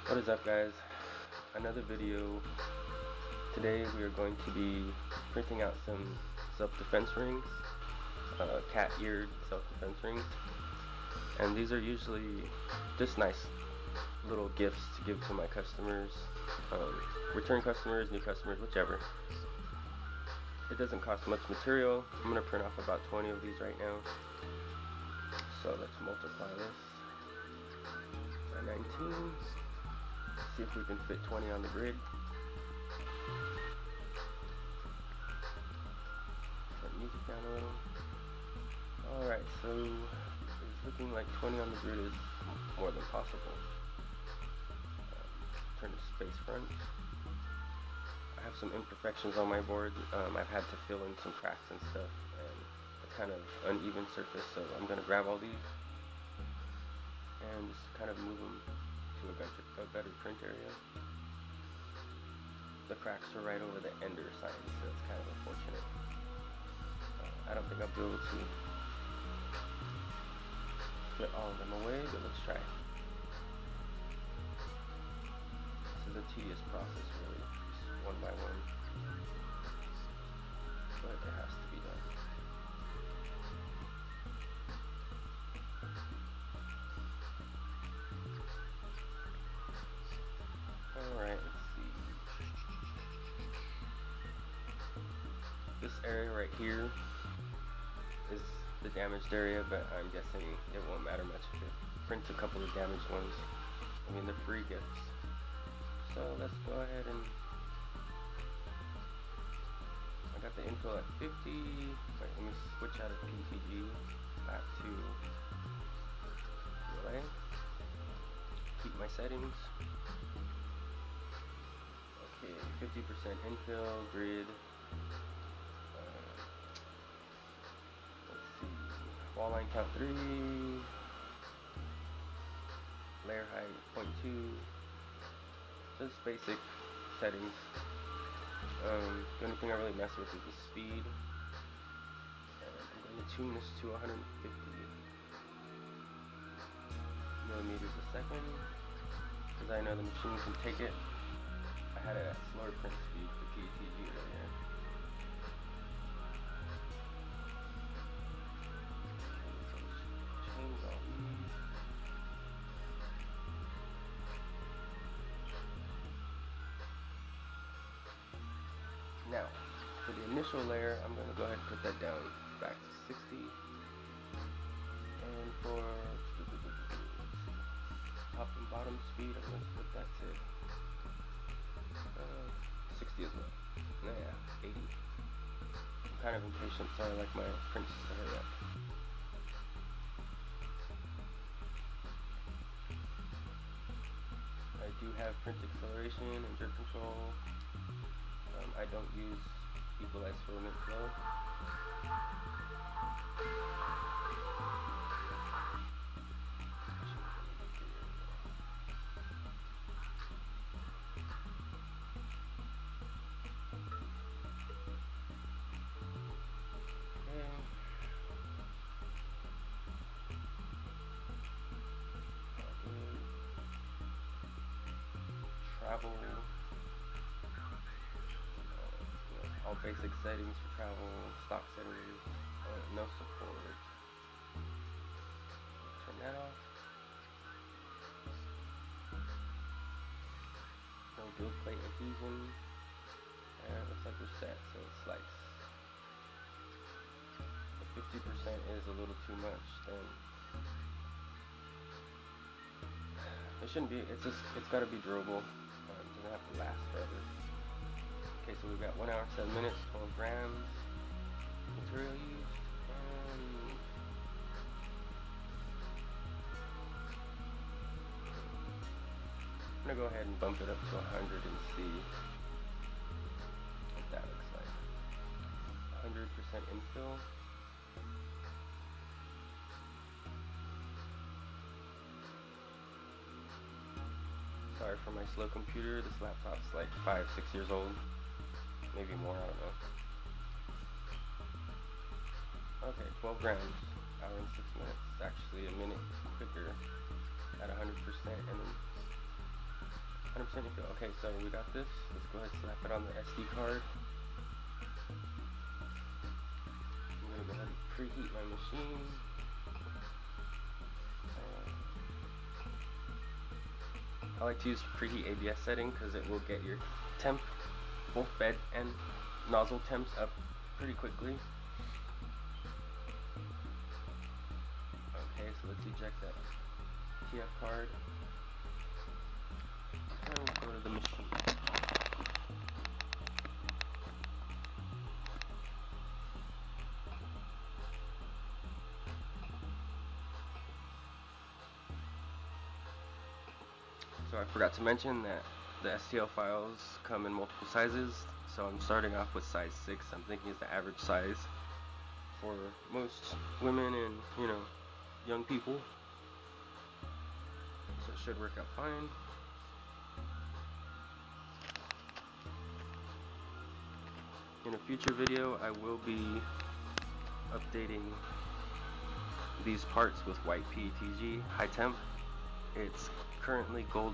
What is up, guys? Another video. Today we are going to be printing out some self-defense rings, cat-eared self-defense rings, and these are usually just nice little gifts to give to my customers, return customers, new customers, whichever. It doesn't cost much material. I'm going to print off about 20 of these right now. So let's multiply this by 19. See if we can fit 20 on the grid. Turn music down a little. Alright, so it's looking like 20 on the grid is more than possible. Turn to space front. I have some imperfections on my board. I've had to fill in some cracks and stuff, and it's kind of uneven surface, so I'm going to grab all these and just kind of move them to a better print area. The cracks are right over the ender sign, so it's kind of unfortunate. I don't think I'll be able to get all of them away, but let's try. This is a tedious process, really, just one by one, but it has to be done. Alright, let's see. This area right here is the damaged area, but I'm guessing it won't matter much if it prints a couple of damaged ones. I mean, they're free gifts. So let's go ahead and I got the infill at 50. Wait, let me switch out of PTG back to PLA. Keep my settings. Okay, 50% infill, grid. Let's see. Wall line count 3. Layer height 0.2. Just basic settings. The only thing I really mess with is the speed. And I'm going to tune this to 150 millimeters a second, because I know the machine can take it. I had a slower print speed for PTG earlier. Change all these. Now, for the initial layer, I'm going to go ahead and put that down back to 60. And for top and bottom speed, I'm going to put that to 60 as well. No, yeah, 80. I'm kind of impatient, so I like my prints to hurry up. I do have print acceleration and jerk control. I don't use equalize filament flow. Travel. All basic settings for travel, stock settings, no support. Turn that off. No build plate adhesion. And it looks like we're set, so it's like if 50% is a little too much, then it shouldn't be. It's got to be durable. It doesn't have to last forever. Okay, so we've got 1 hour, 7 minutes, 12 grams material used, and I'm gonna go ahead and bump it up to 100 and see what that looks like. 100% infill. Sorry for my slow computer. This laptop's like 5-6 years old. Maybe more, I don't know. Okay, 12 grams, hour and 6 minutes. Actually a minute quicker at 100%, and then starting to feel okay. So we got this. Let's go ahead and slap it on the SD card. I'm gonna go ahead and preheat my machine. I like to use preheat ABS setting because it will get your temp, both bed and nozzle temps, up pretty quickly. Okay, so let's eject that TF card and we'll go to the machine. So I forgot to mention that the STL files come in multiple sizes, so I'm starting off with size 6. I'm thinking it's the average size for most women and, you know, young people. So it should work out fine. In a future video, I will be updating these parts with white PETG high temp. It's currently gold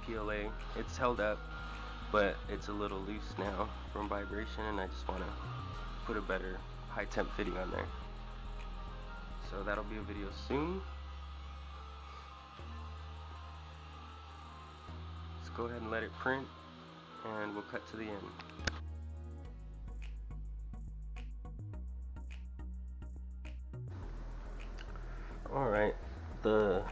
PLA. It's held up, but it's a little loose now from vibration, and I just want to put a better high temp fitting on there. So that'll be a video soon. Let's go ahead and let it print, and we'll cut to the end. Alright, the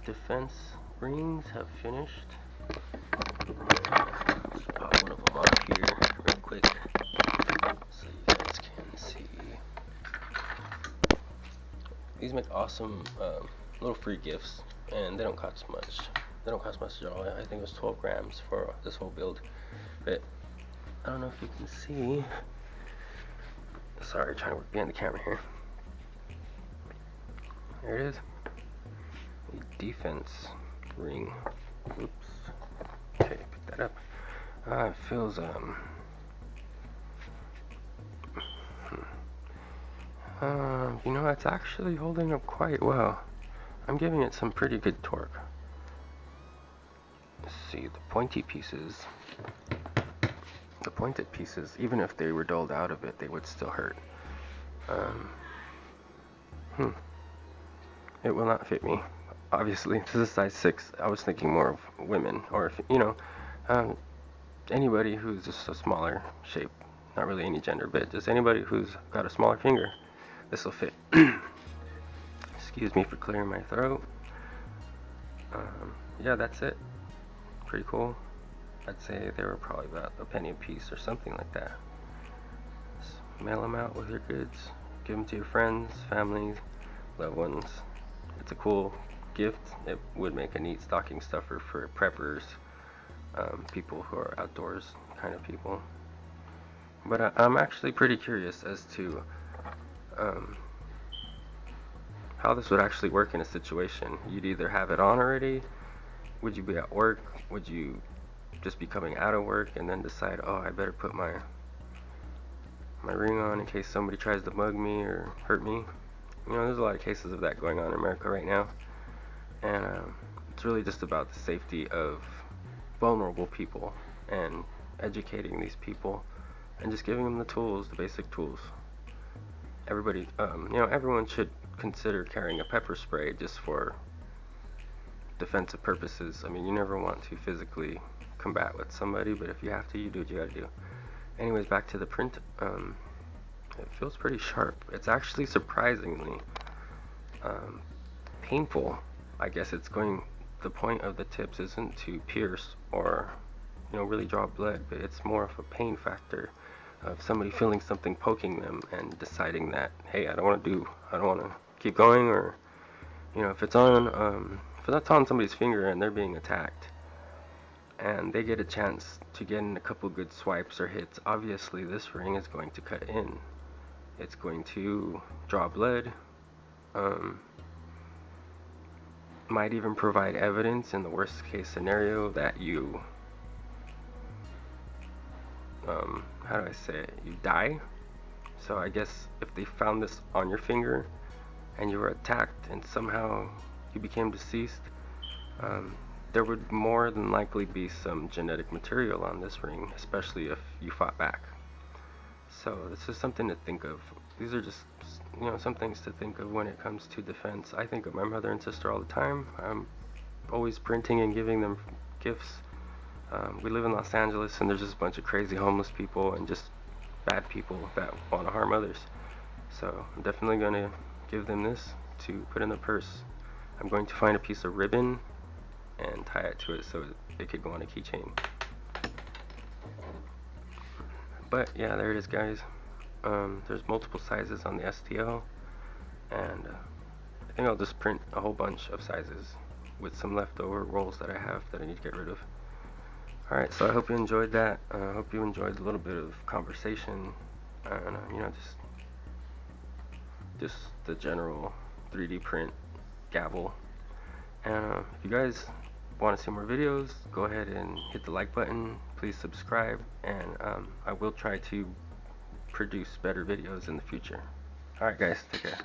defense rings have finished. Let's pop one of them off here real quick so you guys can see. These make awesome little free gifts, and they don't cost much. They don't cost much at all. I think it was 12 grams for this whole build. But I don't know if you can see. Sorry, trying to work behind the camera here. There it is. The defense ring. Oops. Okay, pick that up. It feels you know, it's actually holding up quite well. I'm giving it some pretty good torque. Let's see, the pointed pieces, even if they were dulled out of it, they would still hurt. It will not fit me. Obviously, this is size 6. I was thinking more of women, or if, you know, anybody who's just a smaller shape. Not really any gender, but just anybody who's got a smaller finger, this will fit. Excuse me for clearing my throat. Yeah, that's it. Pretty cool. I'd say they were probably about a penny a piece or something like that. Just mail them out with your goods. Give them to your friends, families, loved ones. It's a cool gift. It would make a neat stocking stuffer for preppers, people who are outdoors kind of people. But I'm actually pretty curious as to how this would actually work in a situation. You'd either have it on already. Would you be at work? Would you just be coming out of work and then decide, oh, I better put my ring on in case somebody tries to mug me or hurt me? You know, there's a lot of cases of that going on in America right now, and it's really just about the safety of vulnerable people and educating these people and just giving them the tools, the basic tools. Everybody, you know, everyone should consider carrying a pepper spray just for defensive purposes. I mean, you never want to physically combat with somebody, but if you have to, you do what you gotta do. Anyways, back to the print. It feels pretty sharp. It's actually surprisingly painful. I guess it's going, the point of the tips isn't to pierce or, you know, really draw blood, but it's more of a pain factor of somebody feeling something poking them and deciding that, hey, I don't want to keep going, or, you know, if that's on somebody's finger and they're being attacked and they get a chance to get in a couple good swipes or hits, obviously this ring is going to cut in. It's going to draw blood, might even provide evidence in the worst case scenario that you, how do I say it, you die. So I guess if they found this on your finger and you were attacked and somehow you became deceased, there would more than likely be some genetic material on this ring, especially if you fought back. So this is something to think of. These are just, you know, some things to think of when it comes to defense. I think of my mother and sister all the time. I'm always printing and giving them gifts. We live in Los Angeles, and there's just a bunch of crazy homeless people and just bad people that want to harm others. So I'm definitely going to give them this to put in their purse. I'm going to find a piece of ribbon and tie it to it so it could go on a keychain. But yeah, there it is, guys. There's multiple sizes on the STL, and I think I'll just print a whole bunch of sizes with some leftover rolls that I have that I need to get rid of. Alright, so I hope you enjoyed that. I hope you enjoyed a little bit of conversation and you know, just the general 3D print gabble. And if you guys want to see more videos, go ahead and hit the like button. Please subscribe, and I will try to produce better videos in the future. Alright guys, take care.